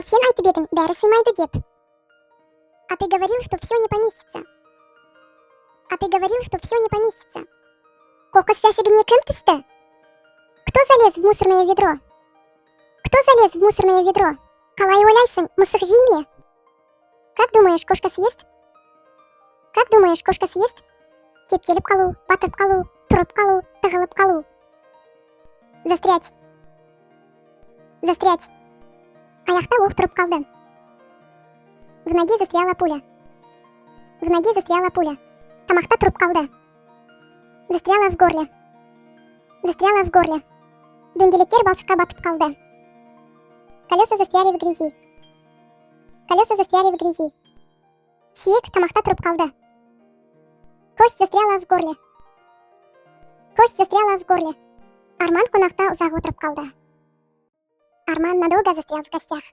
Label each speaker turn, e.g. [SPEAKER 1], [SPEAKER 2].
[SPEAKER 1] сен айтып едің, бәрі сыймайды деп. А ты говорил, что все не поместится. А ты говорил, что все не поместится. Қоқыс жәшігіне кім түсті? Кто залез в мусорное ведро? Кто залез в мусорное ведро? Қалай ойлайсың, мысық жей ме? Как думаешь, кошка съест? Как думаешь, кошка съест? Кептеліп қалу, батып қалу, тұрып қалу, тығылып қалу. Застрять. Застрять. Аяқта оқ тұрып қалды. В ноге застряла пуля. В ноге застряла пуля. Тамақта тұрып қалды. Застряла в горле. Застряла в горле. Дөңгелектер балшыққа батып қалды. Колеса застряли в грязи. Колеса застряли в грязи. Сүйек тамақта тұрып қалды. Кость застряла в горле. Кость застряла в горле. Арман қонақта ұзақ отырып қалды. Арман надолго застрял в гостях.